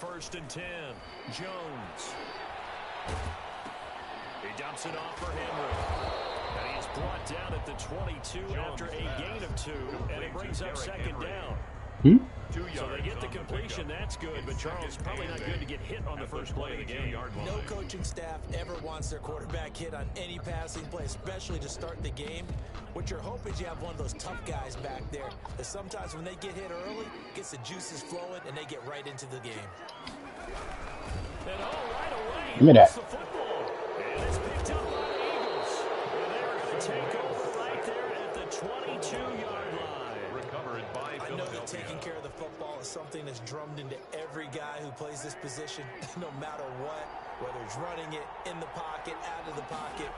1st and 10. Jones. He dumps it off for Henry. And he's brought down at the 22 after a gain of 2, and it brings up 2nd down. So they get the completion, that's good, but Charles, probably not good to get hit on the first play of the game. No coaching staff ever wants their quarterback hit on any passing play, especially to start the game. What you're hoping is you have one of those tough guys back there that sometimes when they get hit early, gets the juices flowing, and they get right into the game. And right away, give me that. the football. And it's picked up by the Eagles. And they're going to take over right there at the 22-yard line. Recovered by I know that taking care of the football is something that's drummed into every guy who plays this position, no matter what, whether it's running it, in the pocket, out of the pocket.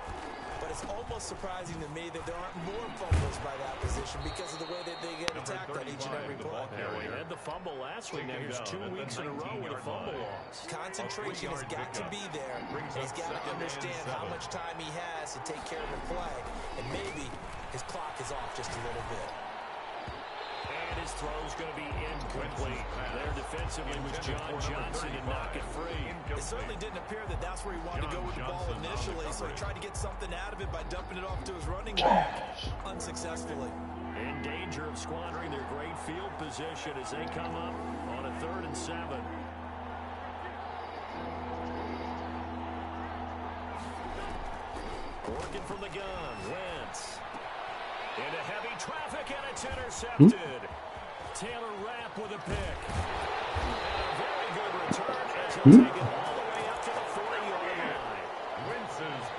But it's almost surprising to me that there aren't more fumbles by that position because of the way that they get attacked on each and every play. We had the fumble last week. Now here's 2 weeks in a row with a fumble loss. Concentration has got to be there. He's got to understand how much time he has to take care of a play. And maybe his clock is off just a little bit. And his throw's going to be incomplete. There defensively was John Johnson to knock it free. It certainly didn't appear that that's where he wanted to go with the ball initially, so he tried to get something out of it by dumping it off to his running back, unsuccessfully. In danger of squandering their great field position as they come up on a 3rd and 7. Working from the gun, Wentz. Into heavy traffic, and it's intercepted. Taylor Rapp with a pick. And a very good return as he'll take it all the way up to the 40-yard line.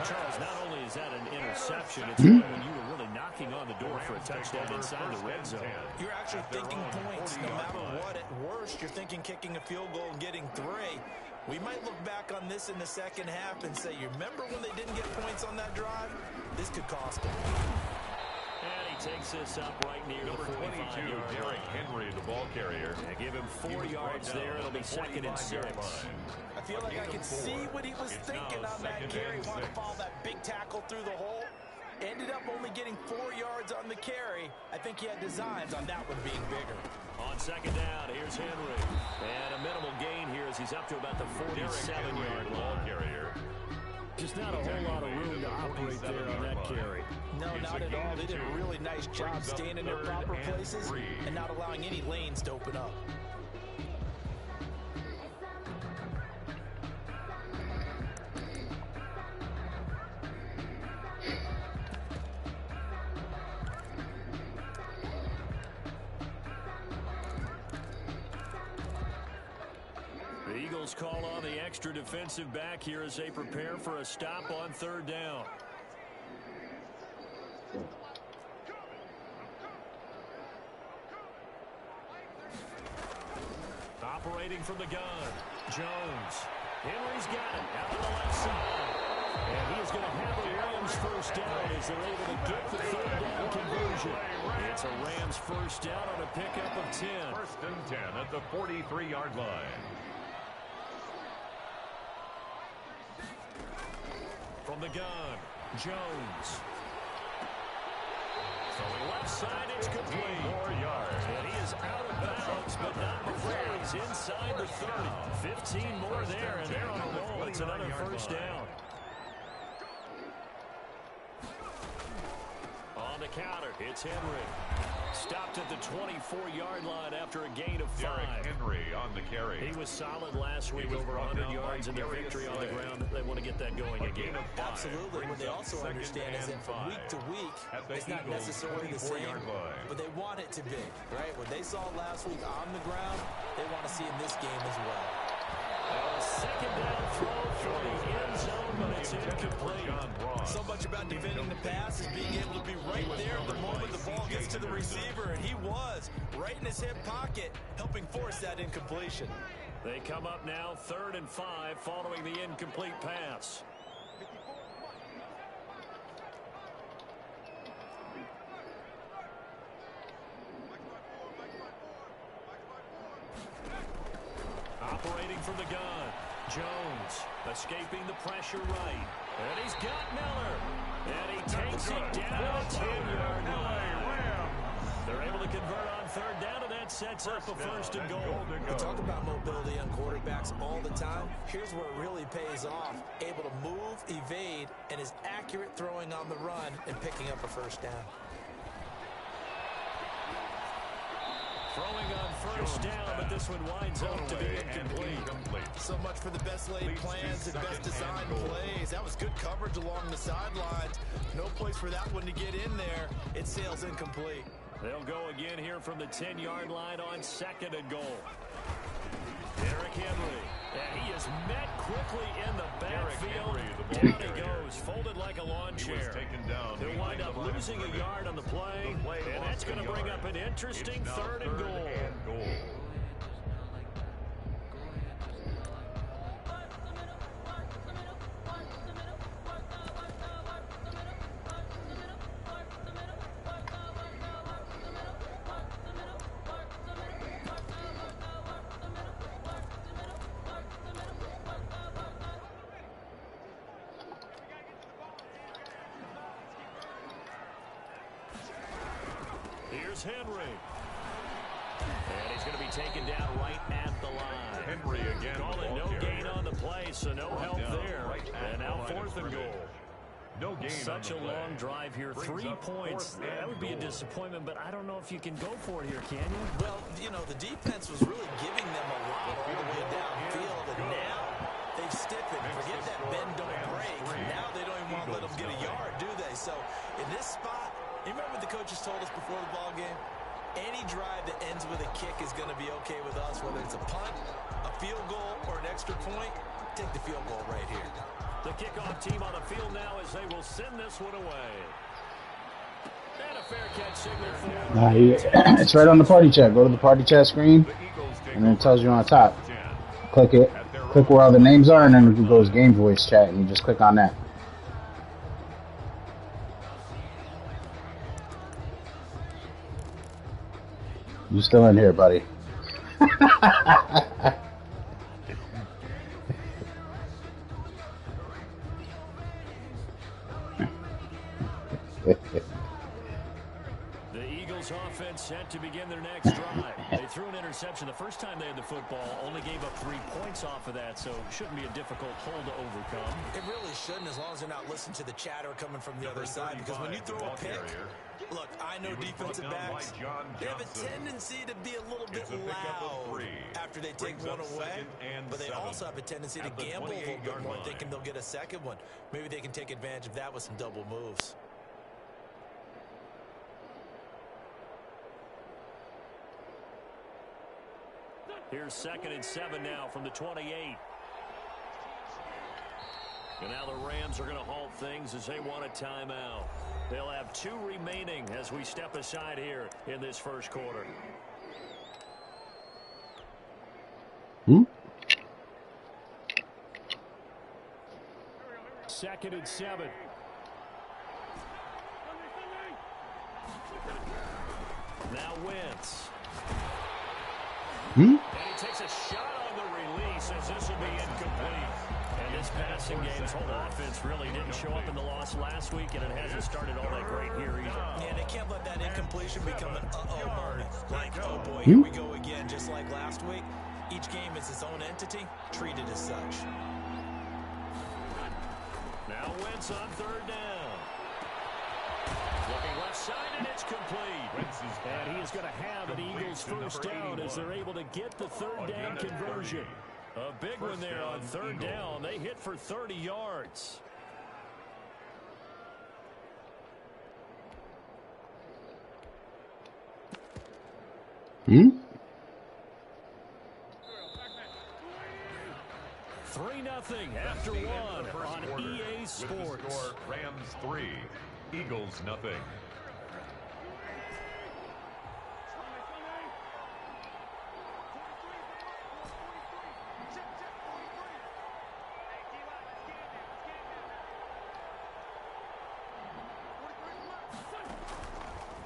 Charles, not only is that an interception, it's when you were really knocking on the door for a touchdown inside the red zone. You're actually thinking points. No matter what, at worst, you're thinking kicking a field goal and getting 3. We might look back on this in the second half and say, you remember when they didn't get points on that drive? This could cost them. And he takes this up right near Number the 22, Derrick Henry, the ball carrier. They give him 4 yards there. It'll be 2nd and 6. I feel like I could see what he was thinking on that carry. Wanted to follow that big tackle through the hole. Ended up only getting 4 yards on the carry. I think he had designs on that one being bigger. On 2nd down, here's Henry. And a minimal gain here as he's up to about the 47-yard line. Carrier. Just not a whole lot of room to operate there on that carry. No, not at all. They did a really nice job staying in their proper places and not allowing any lanes to open up. The Eagles call on the extra defensive back here as they prepare for a stop on 3rd down. Operating from the gun, Jones. Henry's got it out to the left side. And he is going to have the Rams 1st down as they're able to get the 3rd down conversion. It's a Rams 1st down on a pickup of 10. 1st and 10 at the 43-yard line. From the gun, Jones. Throwing left side, it's complete. 4 yards. And he is out of bounds, but not before he's inside the 30. 15 more there, and they're on a roll. It's another 1st down. On the counter, it's Henry. Stopped at the 24-yard line after a gain of 5. Derrick Henry on the carry. He was solid last week, over 100 yards in their victory on the ground. They want to get that going again. Absolutely. What they also understand is that from week to week, it's not necessarily the same, but they want it to be, right? What they saw last week on the ground, they want to see in this game as well. A 2nd down throw for the end zone, but it's incomplete. So much about defending the pass is being able to be right there the moment the ball gets to the receiver, and he was right in his hip pocket, helping force that incompletion. They come up now 3rd and 5 following the incomplete pass. Operating from the gun, Jones escaping the pressure right. And he's got Miller. And he takes it down a 10-yard line. They're able to convert on 3rd down, and that sets up a first and goal. We talk about mobility on quarterbacks all the time. Here's where it really pays off. Able to move, evade, and is accurate throwing on the run and picking up a first down. Throwing on first down, but this one winds up to be incomplete. So much for the best laid plans and best designed plays. That was good coverage along the sidelines. No place for that one to get in there. It sails incomplete. They'll go again here from the 10-yard line on second and goal. Derrick Henry. And he is met quickly in the backfield. Down he goes, folded like a lawn chair. They'll wind up losing a yard on the play, and that's going to bring up an interesting third and goal. Here's Henry. And he's going to be taken down right at the line. Henry again. Call it no gain on the play, so no help there. And now fourth and goal. No gain. Such a long drive here. 3 points. That would be a disappointment, but I don't know if you can go for it here, can you? Well, you know, the defense was really giving them a lot all the way downfield, and now they've stiffened. Forget that bend, don't break. Now they don't even want to let them get a yard, do they? So in this spot, you remember what the coaches told us before the ball game? Any drive that ends with a kick is going to be okay with us, whether it's a punt, a field goal, or an extra point. Take the field goal right here. The kickoff team on the field now as they will send this one away. And a fair catch signal for it's right on the party chat. Go to the party chat screen, and then it tells you on top. Click it. Click where all the names are, and then it goes Game Voice chat, and you just click on that. You still in here, buddy. The Eagles offense set to begin their next drive. They threw an interception the first time they had the football, only gave up 3 points off of that, so shouldn't be a difficult hole to overcome. It really shouldn't, as long as they're not listening to the chatter coming from the other side, because when you throw a pick, look, I know defensive backs, they have a tendency to be a little bit loud after they take one away, but they also have a tendency to gamble a little bit more, thinking they'll get a second one. Maybe they can take advantage of that with some double moves. Here's 2nd and 7 now from the 28. And now the Rams are going to halt things as they want a timeout. They'll have 2 remaining as we step aside here in this first quarter. 2nd and 7. Now Wentz. And he takes a shot on the release as this will be incomplete. And this passing game's whole offense really didn't show up in the loss last week, and it hasn't started all that great here either. Yeah, they can't let that incompletion become an uh-oh moment. Like, oh boy, here we go again, just like last week. Each game is its own entity, treated as such. Now Wentz on 3rd down. Looking left side, and it's complete. And he is going to have an Eagles first down as they're able to get the 3rd down conversion. A big one there on 3rd down. They hit for 30 yards. Hmm? 3-0 after one on EA Sports. Rams 3, Eagles nothing.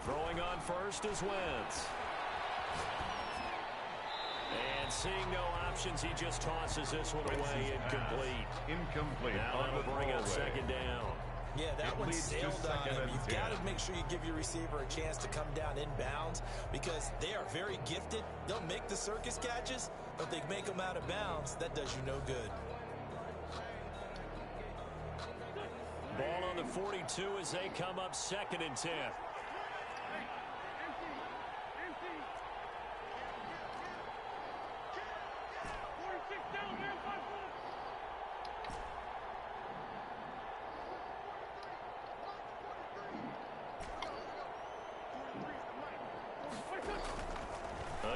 Throwing on first is Wentz. And seeing no options, he just tosses this one away incomplete. Incomplete. Now that'll bring up 2nd down. Yeah, that It one leads to sailed on second him. and You've 10. got to make sure you give your receiver a chance to come down inbounds because they are very gifted. They'll make the circus catches, but they make them out of bounds. That does you no good. Ball on the 42 as they come up 2nd and 10.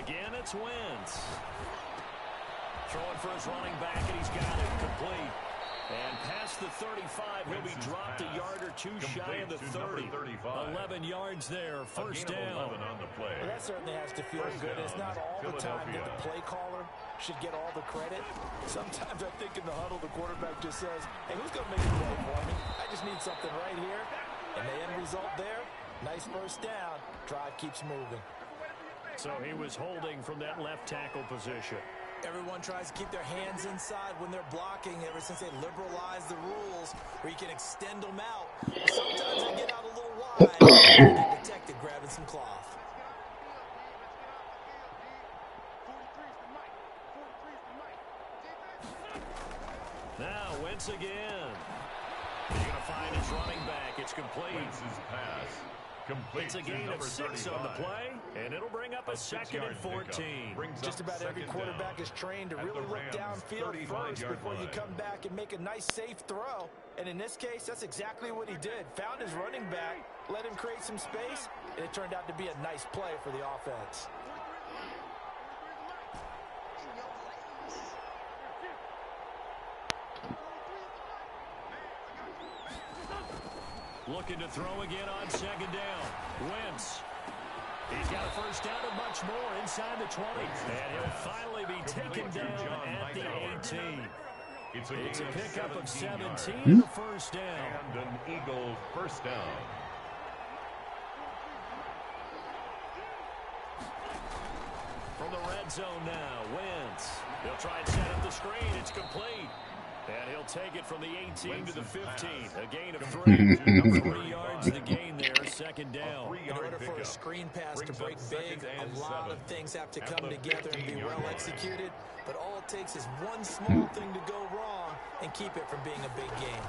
Again, it's Wentz. Throwing for his running back, and he's got it complete. And past the 35, he'll be dropped a yard or two shy of the 30. 11 yards there, first down. On the play. Well, that certainly has to feel good. It's not all the time that the play caller should get all the credit. Sometimes I think in the huddle, the quarterback just says, hey, who's going to make a play for me? I just need something right here. And the end result there, nice first down. Drive keeps moving. So he was holding from that left tackle position. Everyone tries to keep their hands inside when they're blocking ever since they liberalized the rules where you can extend them out. Sometimes they get out a little wide and get detected grabbing some cloth. Now Wentz again. He's going to find his running back. It's complete. Wentz's pass. Complete. It's a gain of 6 on the play, and it'll bring up a 2nd and 14. Just about every quarterback is trained to really look downfield first before you come back and make a nice, safe throw. And in this case, that's exactly what he did. Found his running back, let him create some space, and it turned out to be a nice play for the offense. Looking to throw again on 2nd down. Wentz. He's got a first down and much more inside the 20. And he'll finally be taken down at the 18. It's a pickup of 17 and a first down. And an Eagle first down. From the red zone now, Wentz. They'll try and set up the screen. It's complete. And he'll take it from the 18 to the 15. A gain of 3. 3 yards the gain there, 2nd down. In order for a screen pass to break big, a lot of things have to come together and be well executed. But all it takes is one small thing to go wrong and keep it from being a big game.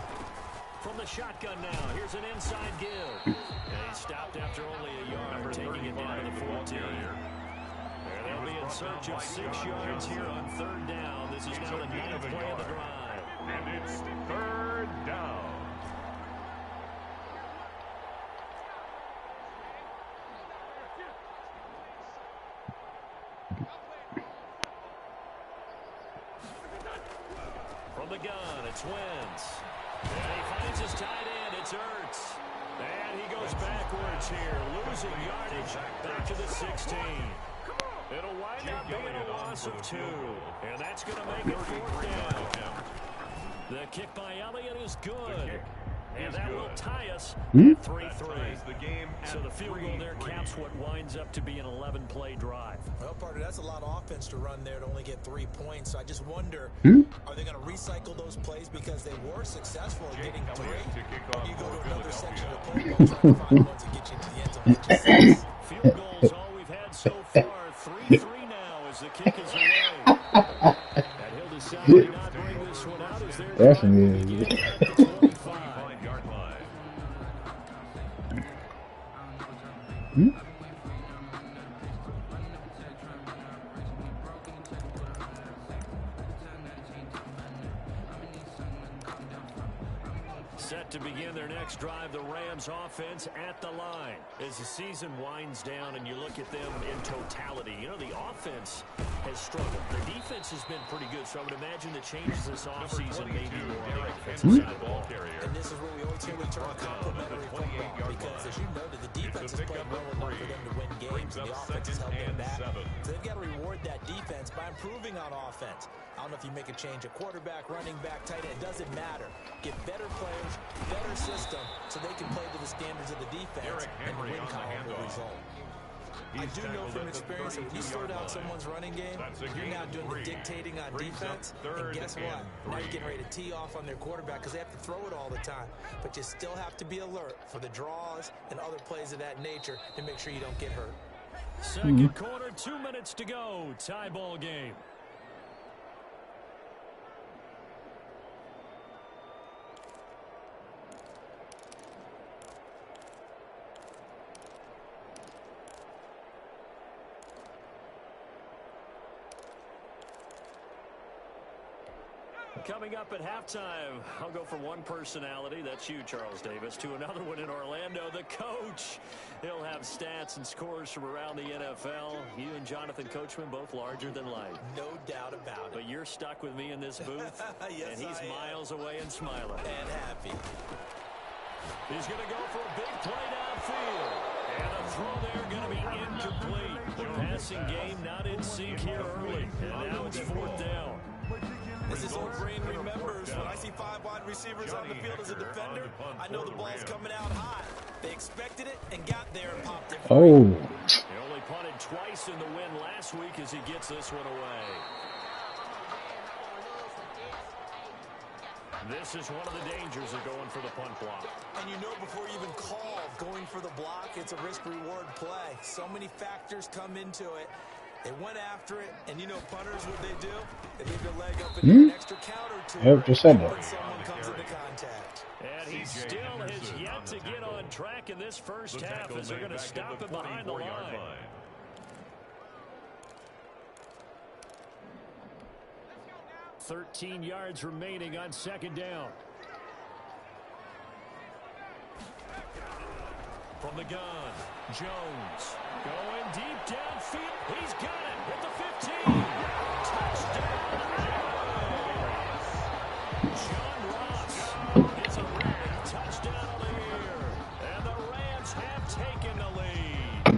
From the shotgun now, here's an inside give. And he stopped after only a yard, taking it down to the 14. And they'll be in search of 6 yards here on 3rd down. This is now the 9th play of the drive. And it's 3rd down. From the gun, it's Wentz. And he finds his tight end. It's Ertz. And he goes backwards here, losing yardage back to the 16. It'll wind up being a loss of 2. And that's going to make it 4th down. The kick by Elliott is good. And that will tie us at 3-3. So the field goal there caps what winds up to be an 11-play drive. Well, partner, that's a lot of offense to run there to only get 3 points. So I just wonder, are they going to recycle those plays because they were successful at getting 3? Or you go to another section of the playbook trying to find ones that get you into the end zone? That just sucks. Field goals all we've had so far. 3-3 now as the kick is away. And he'll decide to not bring this one out as they're Definitely. at the 25. Set to begin their next drive, the Rams offense at the line. As the season winds down and you look at them in totality, you know, the offense has struggled. The defense has been pretty good, so I would imagine the changes this offseason may be more on the offensive side of the ball. And this is where we always hear the term complementary football, because as you noted, the defense has played well enough for them to win games, and the offense has held them back. So they've got to reward that defense by improving on offense. I don't know if you make a change at quarterback, running back, tight end, it doesn't matter. Get better players, better system, so they can play to the standards of the defense, and the win column will result. I do know from experience that when you slow down someone's running game, you're now doing the dictating on defense. And guess what? Now you're getting ready to tee off on their quarterback because they have to throw it all the time. But you still have to be alert for the draws and other plays of that nature to make sure you don't get hurt. Second quarter, 2 minutes to go. Tie ball game. Coming up at halftime, I'll go from one personality, that's you, Charles Davis, to another one in Orlando, the coach. He'll have stats and scores from around the NFL. You and Jonathan Coachman, both larger than life. No doubt about it. But you're stuck with me in this booth, yes, and he's I am. miles away and smiling. And happy. He's going to go for a big play downfield. And the throw there going to be incomplete. The passing game not in sync here early, and now it's fourth down. As his old brain remembers, when I see 5 wide receivers on the field as a defender, I know the ball's coming out hot. They expected it and got there and popped it. Oh. He only punted twice in the win last week as he gets this one away. This is one of the dangers of going for the punt block. And you know before you even call going for the block, it's a risk-reward play. So many factors come into it. They went after it, and you know punters, what they do? They leave their leg up in an extra count or two. Yep, just said that. When someone comes into contact. And he still has yet to get on track in this first half as they're going to stop him behind the line. 13 yards remaining on second down. From the gun, Jones going deep downfield. He's got it at the 15. Touchdown, Jaguars. John Ross gets a running touchdown of the year. And the Rams have taken the lead.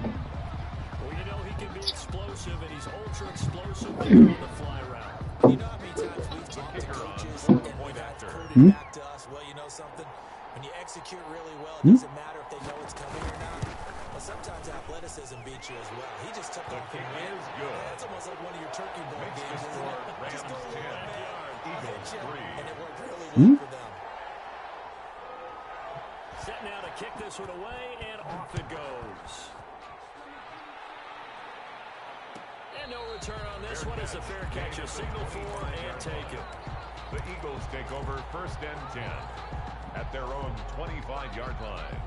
Well, you know he can be explosive, and he's ultra explosive there on the fly route. You know how many times we've talked to coaches and we've had to quote it back to us, well, you know something? When you execute really well, it doesn't matter if they know it's coming or not. But sometimes athleticism beats you as well. He just took off and ran. That's almost like one of your turkey ball games, isn't it? Just go a little man, hit you, and it worked really well for them. Set now to kick this one away, and off it goes. And no return on this one. It's a fair catch, a signal for, and take it. The Eagles take over 1st and 10 at their own 25-yard line.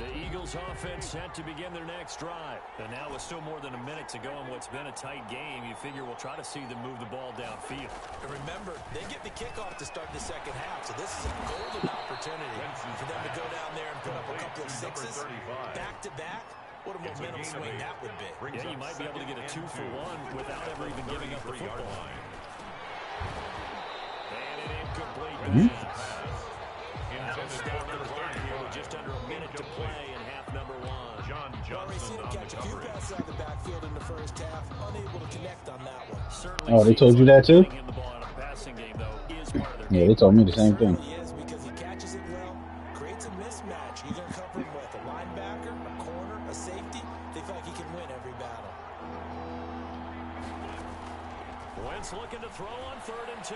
The Eagles offense set to begin their next drive. And now with still more than a minute to go in what's been a tight game, you figure we'll try to see them move the ball downfield. And remember, they get the kickoff to start the second half, so this is a golden opportunity for them to go down there and put up a couple of sixes back-to-back. What a momentum swing that would be. Yeah, you might be able to get a 2-for-1 without ever even giving up the football. And an incomplete pass. That'll stop the clock here with just under a minute to play in half number one. Well, we've seen him catch a few passes out of the backfield in the first half, unable to connect on that one. Certainly Oh, they told you that too? him the ball out of the passing game, though, is part of their Yeah, they told me the same thing. He is because he catches it well, creates a mismatch. You're going to cover him with a linebacker, a corner, a safety. They feel like he can win every battle. Wentz looking to throw on 3rd and 2.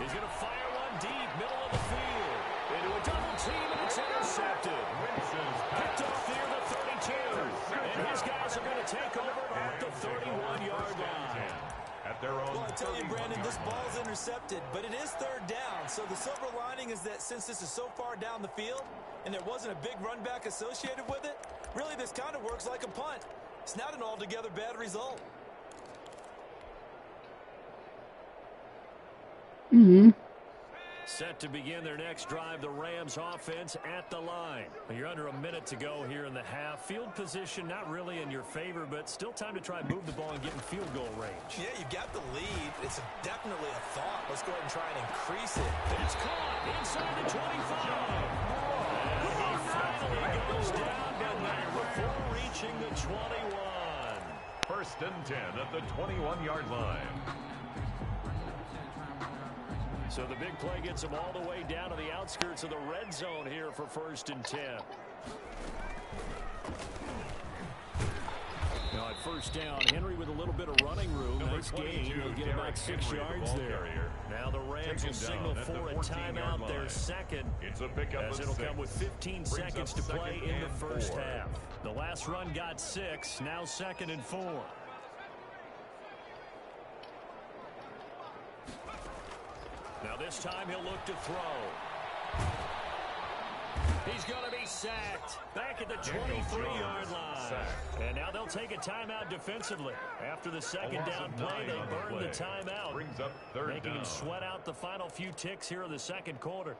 He's going to fire one deep, middle of the field. Into a double team, and it's intercepted. Picked off near the 32. And his guys are going to take over at the 31-yard line. At their own Well, I tell you, Brandon, this ball's intercepted, but it is 3rd down. So the silver lining is that since this is so far down the field and there wasn't a big run back associated with it, really this kind of works like a punt. It's not an altogether bad result. Set to begin their next drive, the Rams offense at the line. You're under a minute to go here in the half. Field position not really in your favor, but still time to try and move the ball and get in field goal range. Yeah, you've got the lead. It's definitely a thought. Let's go ahead and try and increase it. It's caught inside the 25. And he finally goes down, but not before reaching the 21. 1st and 10 at the 21-yard line. So the big play gets him all the way down to the outskirts of the red zone here for 1st and 10. first down. Henry with a little bit of running room. Nice gain. He'll get about 6 yards there. Now the Rams will signal for a timeout, their second, as it'll come with 15 seconds to play in the first half. The last run got 6, now 2nd and 4. Now this time he'll look to throw. He's going to be sacked back at the 23-yard line. And now they'll take a timeout defensively. After the second down play, they burn the timeout, making him sweat out the final few ticks here in the second quarter.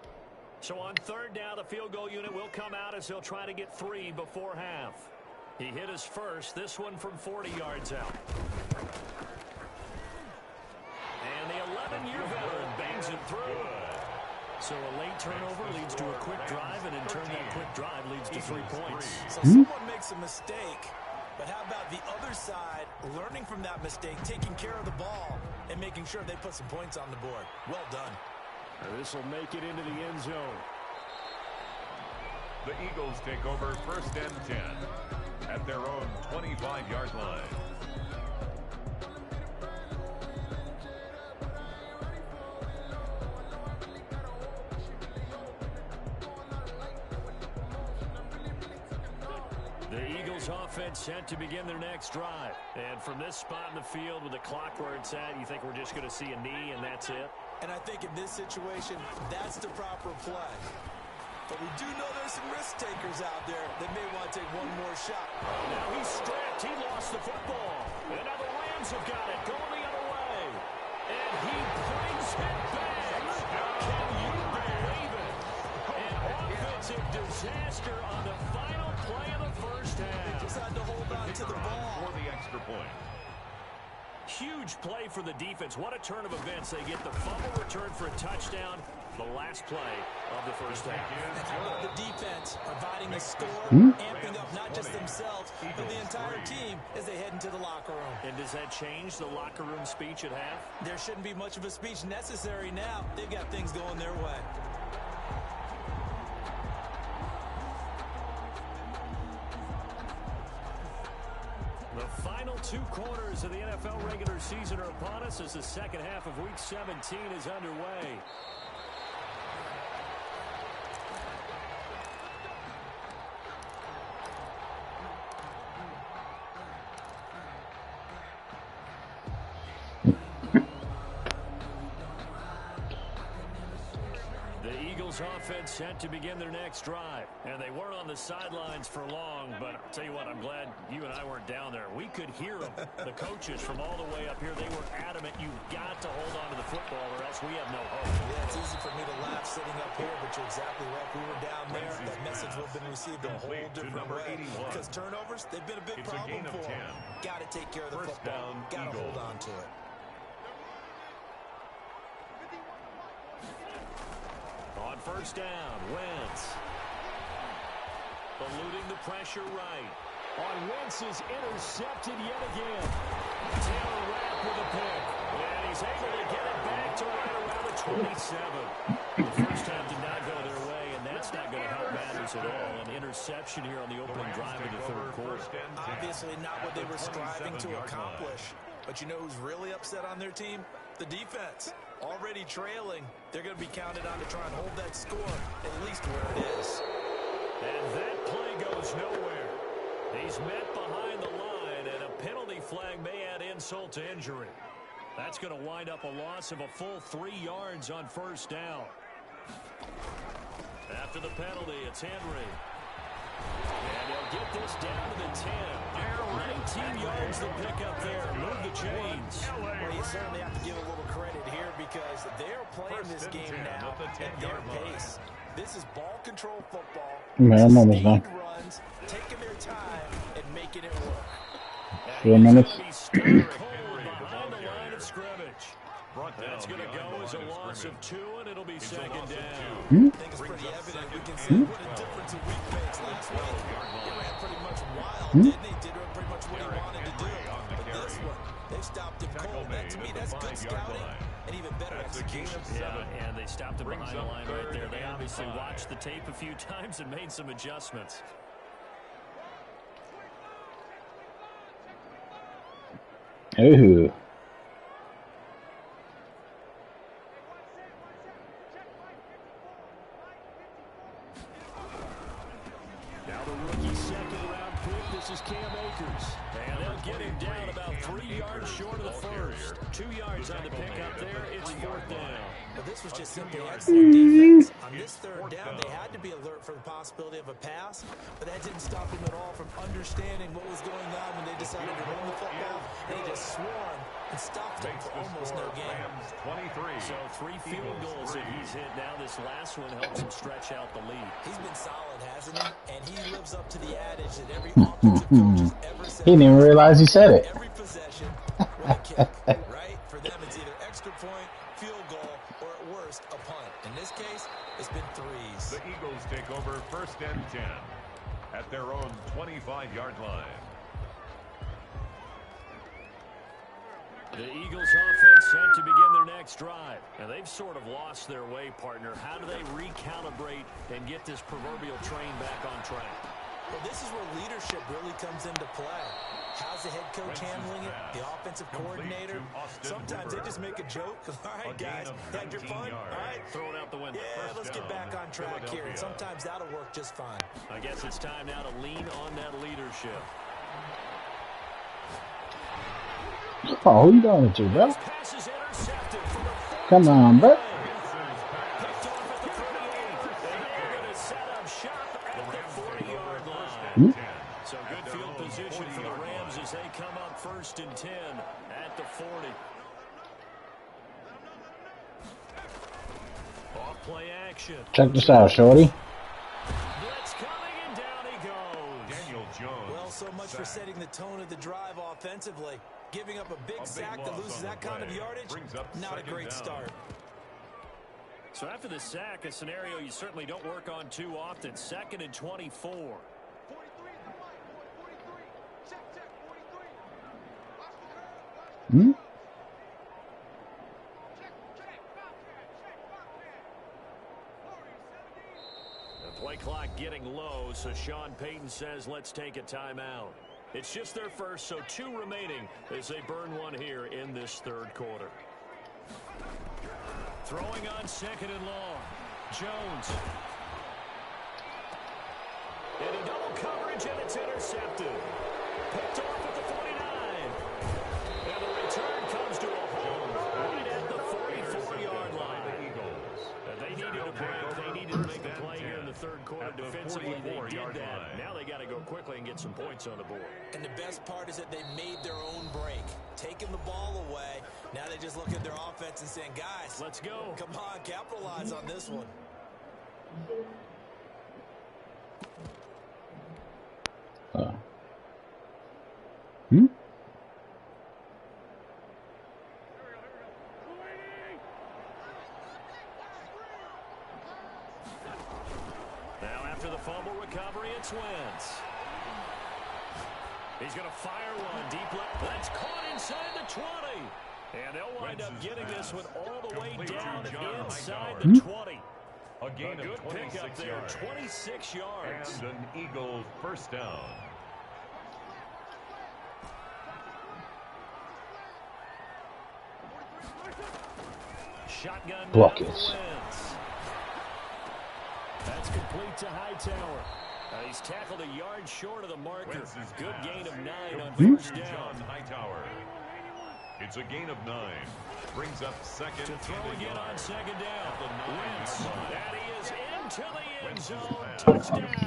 So on third down, the field goal unit will come out as they'll try to get 3 before half. He hit his first, this one from 40 yards out. And the 11-year veteran bangs it through. So a late turnover leads to a quick drive, and in turn that quick drive leads to 3 points. So someone makes a mistake, but how about the other side learning from that mistake, taking care of the ball, and making sure they put some points on the board? Well done. This will make it into the end zone. The Eagles take over 1st and 10 at their own 25-yard line. Offense set to begin their next drive. And from this spot in the field with the clock where it's at, you think we're just going to see a knee and that's it? And I think in this situation, that's the proper play. But we do know there's some risk takers out there that may want to take one more shot. Now he's stripped. He lost the football. And now the Rams have got it going the other way. And he brings it back. Can you believe it? An offensive disaster on the final play of the first half. Just had to hold on to the ball. For the extra point. Huge play for the defense. What a turn of events. They get the fumble return for a touchdown. The last play of the first half. The defense providing the score, amping up not just themselves, but the entire team as they head into the locker room. And does that change the locker room speech at half? There shouldn't be much of a speech necessary now. They've got things going their way. The final 2 quarters of the NFL regular season are upon us as the second half of Week 17 is underway. Offense set to begin their next drive, and they weren't on the sidelines for long, but I'll tell you what, I'm glad you and I weren't down there. We could hear them, the coaches from all the way up here. They were adamant, you've got to hold on to the football or else we have no hope. Yeah, it's easy for me to laugh sitting up here, but you're exactly right. We were down there. That message would have been received a whole different way. Because turnovers, they've been a big problem for them. Got to take care of the football. Got to hold on to it. On first down, Wentz. Eluding the pressure right. On Wentz is intercepted yet again. Taylor Rapp with a pick. And he's able to get it back to right around the 27. The first time did not go their way, and that's not going to help matters at all. An interception here on the opening drive of the third quarter. Obviously not what they were striving to accomplish. But you know who's really upset on their team? The defense. Already trailing, they're going to be counted on to try and hold that score at least where it is. And that play goes nowhere. He's met behind the line, and a penalty flag may add insult to injury. That's going to wind up a loss of a full 3 yards on first down. After the penalty, it's Henry. And he'll get this down to the 10. 19 yards to pick up there. Move the chains. Well, you certainly have to give a little credit here because they're playing this game now at their pace. This is ball control football. Man, I'm almost done. Runs, taking their time and making it work. 4 minutes. Behind the line of scrimmage. That's going to go as a loss of 2, and it'll be second down. I think it's pretty evident. We can see what a difference a week makes. Last week, he ran pretty much wild, didn't he? Did pretty much what he wanted to do. But this one, they stopped him cold. That, to me, that's good scouting and even better execution. Yeah, and they stopped him behind the line right there. They obviously watched the tape a few times and made some adjustments. Ooh. Now the rookie second-round pick, this is Cam Akers. And they'll get him down about 3 yards short of the first. 2 yards on the pick up there. It's 4th down. But this was just simply excellent defense. On this 3rd down, they had to be alert for the possibility of a pass, but that didn't stop them at all from understanding what was going on when they decided to run the football, and they just swarmed and stopped them for almost no gain. So 3 field goals that he's hit now. This last one helps him stretch out the lead. He's been solid, hasn't he? And he lives up to the adage that every offensive coach has ever said. He didn't even realize he said it. Every possession, one kick, right? For them, it's either extra point, field goal, or at worst, a punt. In this case, it's been 3s. The Eagles take over 1st and 10 at their own 25-yard line. The Eagles offense set to begin their next drive. And they've sort of lost their way, partner. How do they recalibrate and get this proverbial train back on track? Well, this is where leadership really comes into play. How's the head coach handling it? The offensive coordinator? Sometimes they just make a joke. All right, guys, had your fun? All right, Throw it out the window. yeah, let's get back on track here. And sometimes that'll work just fine. I guess it's time now to lean on that leadership. Oh, who you doing it to, bro? This pass is intercepted from the 40. Come on, bro. Picked off at the 38. And they're going to set up shop at the 40-yard line. So good field position for the Rams as they come up 1st and 10 at the 40. Off play action. Check this out, shorty. Blitz coming and down he goes. Daniel Jones. Well, so much for setting the tone of the drive offensively. Giving up a big sack that loses that kind of yardage, not a great start. So after the sack, a scenario you certainly don't work on too often. 2nd and 24. Hmm? The play clock getting low, so Sean Payton says let's take a timeout. It's just their first, so 2 remaining as they burn one here in this 3rd quarter. Throwing on 2nd and long. Jones. And a double coverage, and it's intercepted. Picked off at the 49. And the return comes to a home right at the 44-yard line. They needed a break. They needed to make a play here in the 3rd quarter. Defensively, they did that. Now they got to go quickly and get some points on the board. And the best part is that they made their own break. Taking the ball away. Now they just look at their offense and saying, guys, Let's go. come on, capitalize on this one. Hmm? Now after the fumble recovery, it's Wentz. He's going to fire one deep left. That's caught inside the 20. And they'll wind up getting this one all the way down inside the 20. A gain A good of 26 pickup there, yards. 26 yards. And an Eagle 1st down. Shotgun Buckets. That's complete to Hightower. He's tackled a yard short of the marker. Good gain of 9 on 1st down. John Hightower. It's a gain of 9. Brings up 2nd. To throw and again on 2nd down. Wentz. That he is into the end zone. Wentz Touchdown, to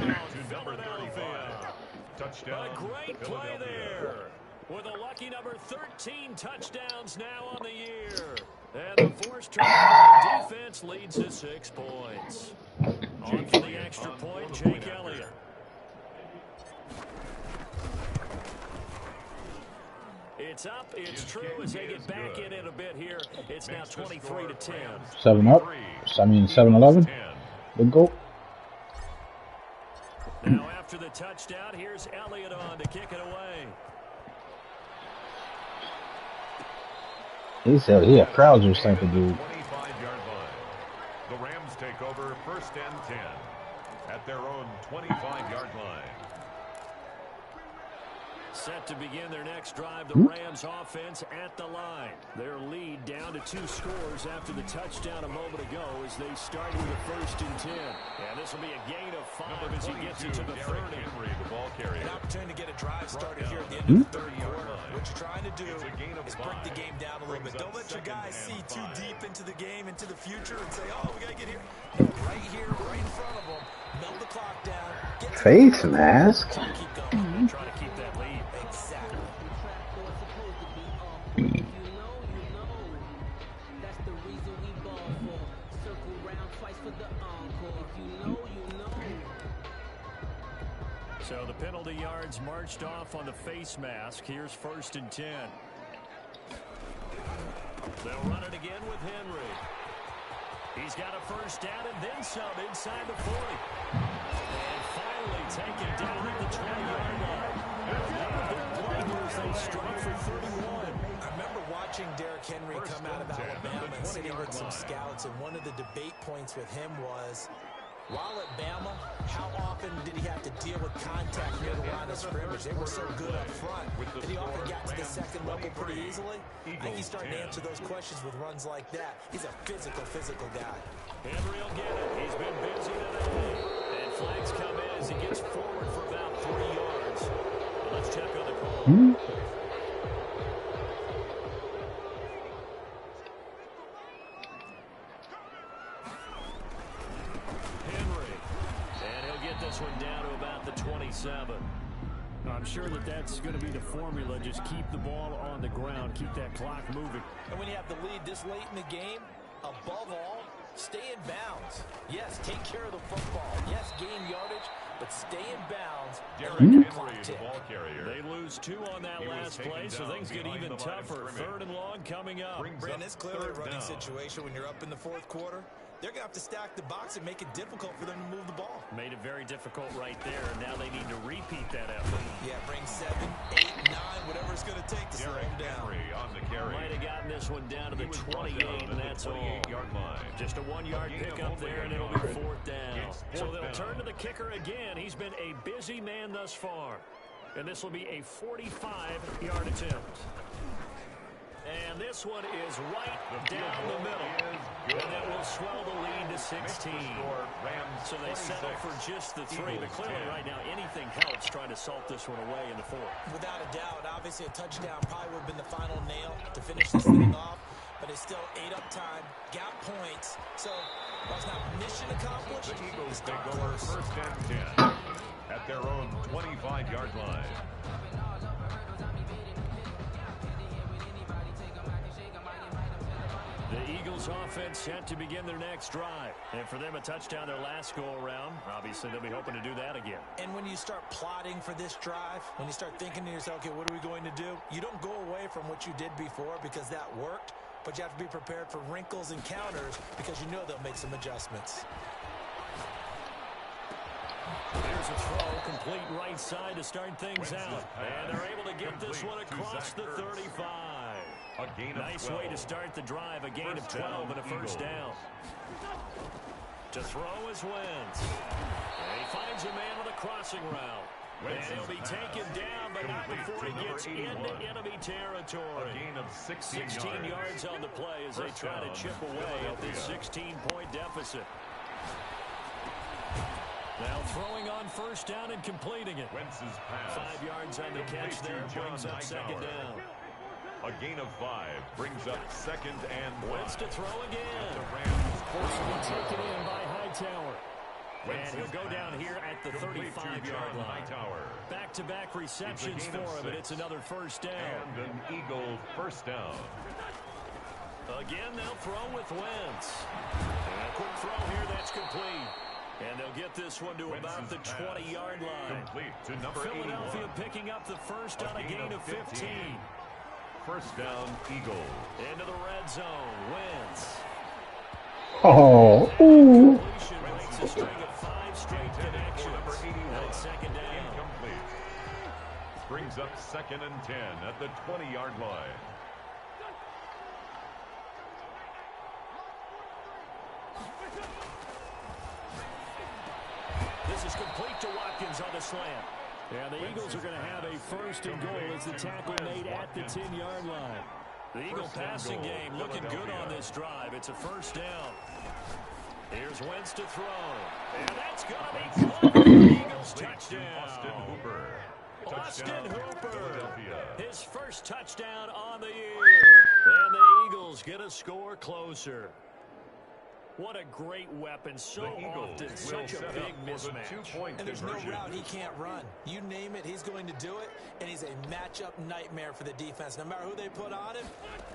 number 35. Philadelphia. Touchdown. A great play Philadelphia. there. With a lucky number 13 touchdowns now on the year. And the forced turnover defense leads to 6 points. On for the extra point, Jake Elliott. It's up, it's true as they get back in it a bit here. It's now 23 to 10. 7 up. I mean 7-11. Big goal. Now after the touchdown, here's Elliott on to kick it away. He said he a Krauser type of dude. 25-yard line. The Rams take over 1st and 10 at their own 25-yard line. Set to begin their next drive, the Rams offense at the line. Their lead down to 2 scores after the touchdown a moment ago as they start with a 1st and 10. And this will be a gain of 5 as he gets into the 30. The ball carrier. An opportunity to get a drive started here at the end of the 3rd quarter. What you're trying to do is break the game down a little bit. Don't let your guys see too deep into the game, into the future, and say, oh, we got to get here. No, right here, right in front of them. Melt the clock down. Get to Face mask. keep going. Try to keep that lead. Exactly. So the penalty yards marched off on the face mask. Here's 1st and 10. They'll run it again with Henry. He's got a 1st down and then some inside the 40. And finally taken down at the 20-yard line. They strike for 31. I remember watching Derrick Henry come out of Alabama and sitting with some scouts, and one of the debate points with him was, while at Bama, how often did he have to deal with contact near the line of scrimmage? They were so good up front that he often got to the 2nd level pretty easily. I think he's starting to answer those questions with runs like that. He's a physical guy. Henry will get it. He's been busy today. And flags come in as he gets forward for about 3 yards. Let's check on the call. This one down to about the 27. I'm sure that's going to be the formula. Just keep the ball on the ground. Keep that clock moving. And when you have the lead this late in the game, above all, stay in bounds. Yes, take care of the football. Yes, gain yardage, but stay in bounds. Derrick Henry, the ball carrier. They lose 2 on that last play, so things get even tougher. 3rd and long coming up. Brandon, it's clearly a running situation when you're up in the 4th quarter. They're going to have to stack the box and make it difficult for them to move the ball. Made it very difficult right there. Now they need to repeat that effort. Yeah, bring 7, 8, 9, whatever it's going to take to slow them down. On the carry. Might have gotten this one down to the 28, and that's all. Just a 1-yard pickup there, and it'll be 4th down. So they'll turn to the kicker again. He's been a busy man thus far. And this will be a 45-yard attempt. And this one is right down the middle. And that will swell the lead to 16. So they settle for just the 3. But clearly right now anything helps trying to salt this one away in the 4th. Without a doubt, obviously a touchdown probably would have been the final nail to finish this thing off. But it's still 8 up time, got points. So while it's not mission accomplished, the Eagles it's take not over close. 1st and 10 at their own 25-yard line. The Eagles offense set to begin their next drive. And for them, a touchdown their last go-around. Obviously, they'll be hoping to do that again. And when you start plotting for this drive, when you start thinking to yourself, okay, what are we going to do? You don't go away from what you did before because that worked, but you have to be prepared for wrinkles and counters because you know they'll make some adjustments. There's a throw, complete right side to start things out. And they're able to get this one across the 35. Nice way to start the drive, a gain of 12 and a 1st down. To throw is Wentz. And he finds a man on the crossing route. And he'll be taken down, but not before he gets into enemy territory. A gain of 16 yards on the play as they try to chip away at this 16-point deficit. Now throwing on 1st down and completing it. Wentz's pass. 5 yards on the catch there, brings up 2nd down. A gain of 5 brings up 2nd and 1. Wentz to throw again. The Rams Forcibly taken in by Hightower. And he'll go down here at the 35-yard line. Back-to-back receptions for him, and it's another 1st down. And an Eagle 1st down. Again, they'll throw with Wentz. And a quick throw here, that's complete. And they'll get this one to about the 20-yard line. Complete to number Philadelphia 81. picking up the first on a gain of 15. 1st down, Eagles. Into the red zone, Wentz. Oh, ooh. Completion breaks a string of 5 straight connections. And it's 2nd down. Incomplete. Brings up 2nd and 10 at the 20-yard line. This is complete to Watkins on the slant. Yeah, the Eagles are going to have a first and goal as the tackle made at the 10-yard line. The Eagle passing game looking good on this drive. It's a first down. Here's Wentz to throw. And that's going to be caught for the Eagles. Touchdown. Austin Hooper. His first touchdown on the year. And the Eagles get a score closer. What a great weapon. So often such a big mismatch. And there's no route he can't run. You name it, he's going to do it. And he's a matchup nightmare for the defense. No matter who they put on him,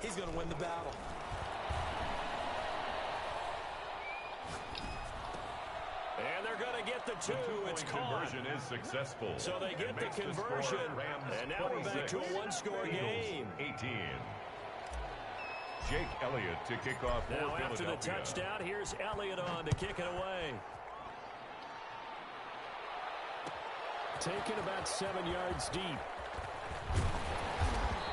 he's going to win the battle. And they're going to get the two. It's caught. Conversion is successful. So they get the conversion. And now we're back to a one-score game. 18. Jake Elliott to kick off for Now after the Philadelphia. touchdown, here's Elliott on to kick it away. Taken about 7 yards deep.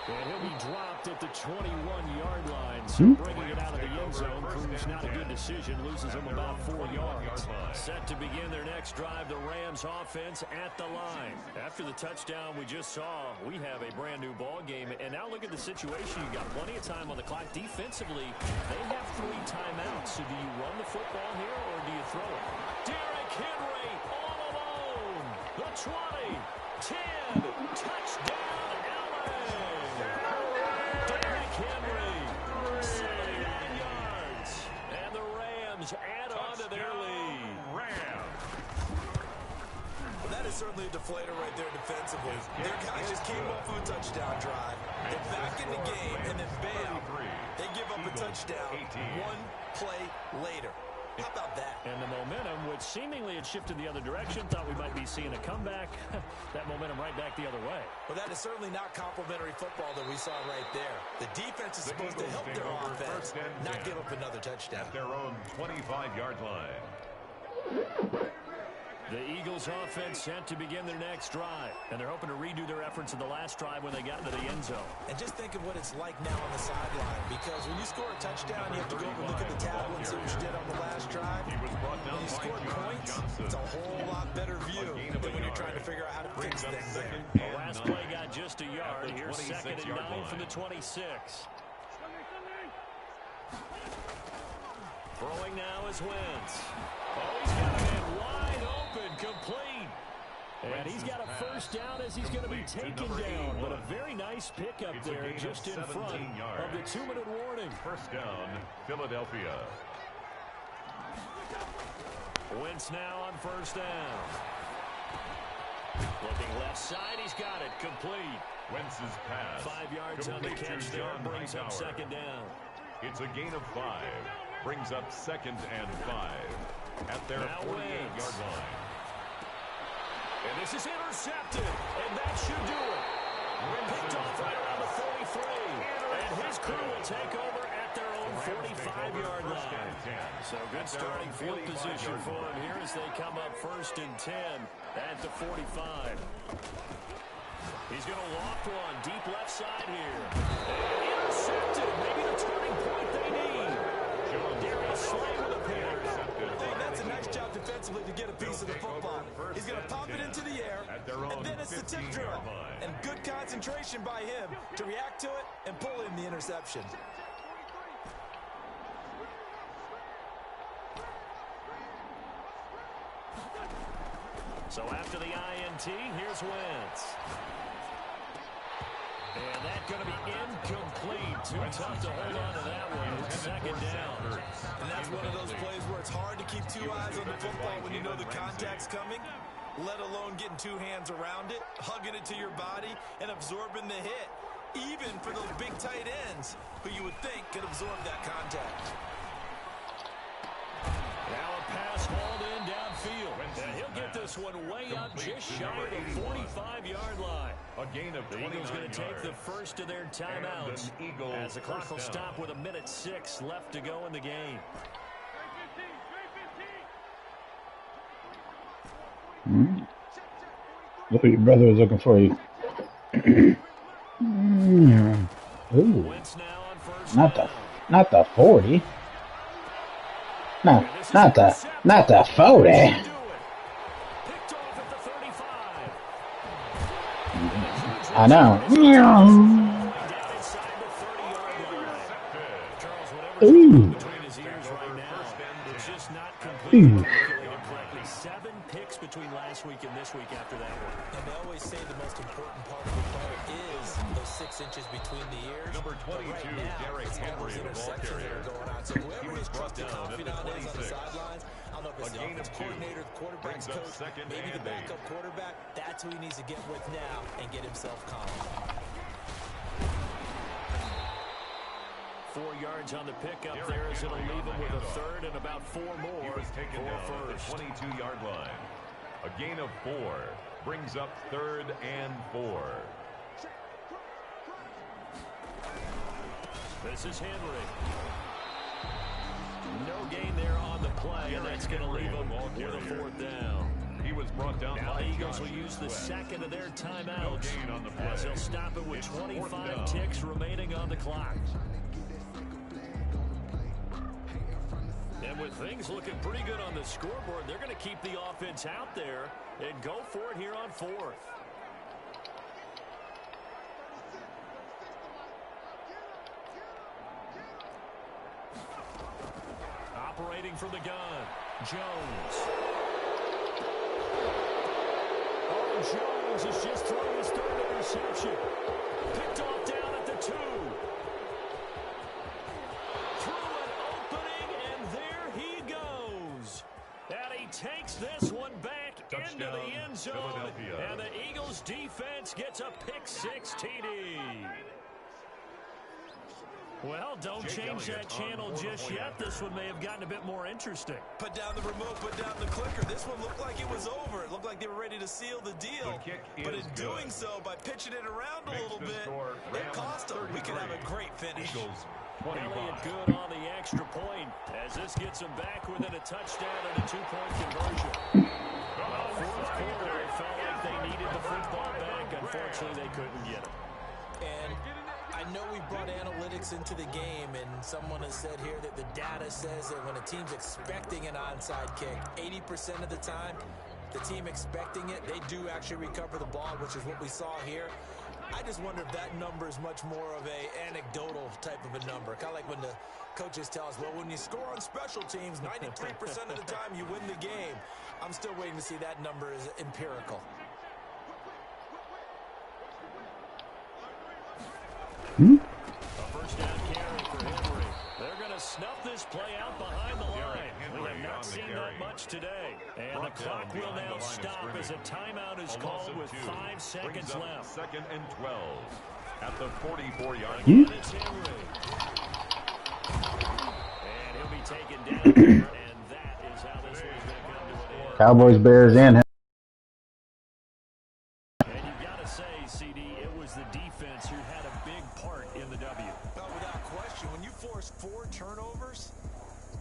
And he'll be dropped at the 21-yard line. So bringing it out of the end zone proves not a good decision. Loses him about 4 yards. Set to begin their next drive, the Rams offense at the line. After the touchdown we just saw, we have a brand new ball game. And now look at the situation. You've got plenty of time on the clock. Defensively, they have 3 timeouts. So do you run the football here or do you throw it? Derrick Henry all alone. The 20, 10, touchdown. Henry, 79 yards, and the Rams add on to their lead. Well, that is certainly a deflator right there defensively. Their guys just came off of a touchdown drive. They're back in the game, and then bam, they give up a touchdown 1 play later. How about that? And the momentum, which seemingly had shifted the other direction, thought we might be seeing a comeback. That momentum right back the other way. Well, that is certainly not complimentary football that we saw right there. The defense is supposed to help their offense, not give up another touchdown. At their own 25-yard line. The Eagles offense set to begin their next drive. And they're hoping to redo their efforts in the last drive when they got into the end zone. And just think of what it's like now on the sideline. Because when you score a touchdown, you have to go over and look at the table and see what you did on the last drive. When you score points, it's a whole lot better view than when you're trying to figure out how to fix things there. The last play got just a yard. Here's 2nd and 9 from the 26. Throwing now is Wentz. Oh, he's got a man wide open, complete. And he's got a first down as he's going to be taken down. But a very nice pickup there just in front of the 2-minute warning. First down, Philadelphia. Wentz now on first down. Looking left side, he's got it, complete. Wentz's pass. 5 yards on the catch there, brings up 2nd down. It's a gain of 5. Brings up 2nd and 5 at their 48-yard line. And this is intercepted, and that should do it. Picked off right around the 43, and his crew will take over at their own 45-yard line. So good starting field position for him here as they come up 1st and 10 at the 45. He's going to loft one deep left side here. And intercepted, maybe the turning point they need. Darius Slay with a pair. I think that's a nice job defensively to get a piece of the football. He's going to pop it into the air, and then it's the tip drill. And good concentration by him to react to it and pull in the interception. So after the INT, here's Wentz. And that's going to be incomplete. Too tough to hold on to that one. 2nd down. And that's one of those plays where it's hard to keep 2 eyes on the football when you know the contact's coming, let alone getting 2 hands around it, hugging it to your body, and absorbing the hit. Even for those big tight ends who you would think could absorb that contact. Now a pass hauled in downfield. And he'll get this one way up just shy of the 45-yard line. A gain of 29 The Eagles going to take yards. the first of their timeouts as the clock will stop with 1:06 left to go in the game. Look what your brother was looking for you. Ooh. Wentz now on first Not down. the 40. No, not the 40. Picked off at the 35. I know. Ooh. Between his ears right now, it's just not completely calculated correctly. 7 picks between last week and this week after that one. And they always say the most important part of the play is those 6 inches between the ears. Number 22, right now, Derrick it's all Henry, those the ball interceptions that carrier. are going on. So whoever his trusted confidant is on the sidelines, I don't know if it's the offensive coordinator, the quarterback's Brings up coach, second maybe the and backup quarterback. That's who he needs to get with now and get himself confident. 4 yards on the pickup there as it'll leave him with a third and about 4 more. He was taken down at the first. 22-yard line. A gain of 4 brings up 3rd and 4. This is Henry. No gain there on the play, and that's going to leave him with a 4th down. He was brought down Now by the Eagles will Josh use the Sweat. second of their No timeouts gain on the play. as they'll stop it with It's 4th 25 down. ticks remaining on the clock. And with things looking pretty good on the scoreboard, they're going to keep the offense out there and go for it here on 4th. Operating from the gun, Jones. Oh, Jones has just thrown his 3rd interception. Picked off down at the 2. Through an opening, and there he goes. And he takes this one back into Touchdown, the end zone. Philadelphia. And the Eagles defense gets a pick-6 TD. Well, don't change that channel just yet. This one may have gotten a bit more interesting. Put down the remote, put down the clicker. This one looked like it was over. It looked like they were ready to seal the deal. The kick But is in good. doing so, by pitching it around a Makes little the bit, score it Rams cost them. We could have a 33, great finish. Eagles Elliott 25. good on the extra point as this gets them back within a touchdown and a 2-point conversion. Fourth quarter, it felt like they needed the football back. Unfortunately, they couldn't get it. And I know we brought analytics into the game, and someone has said here that the data says that when a team's expecting an onside kick, 80% of the time, the team expecting it, they do actually recover the ball, which is what we saw here. I just wonder if that number is much more of a anecdotal type of a number. Kind of like when the coaches tell us, well, when you score on special teams, 93% of the time you win the game. I'm still waiting to see that number is empirical. A first down carry for Henry. They're going to snuff this play out behind the line. We have not seen that much today. And the clock will now stop as a timeout is called with 5 seconds left. 2nd and 12 at the 44-yard line. And it's Henry. And he'll be taken down here, and that is how this one's going to come to an end. Cowboys, Bears, and And you've got to say, CD, it was the defense who had a big part in the W. Well, without question, when you force 4 turnovers,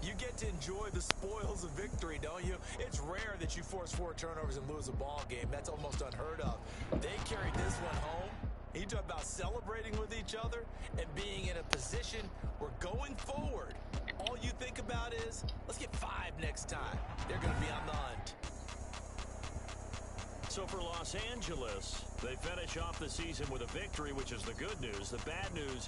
you get to enjoy the spoils of victory, don't you? It's rare that you force 4 turnovers and lose a ball game. That's almost unheard of. They carried this one home. You talk about celebrating with each other and being in a position where going forward, all you think about is, let's get 5 next time. They're going to be on the hunt. So for Los Angeles, they finish off the season with a victory, which is the good news. The bad news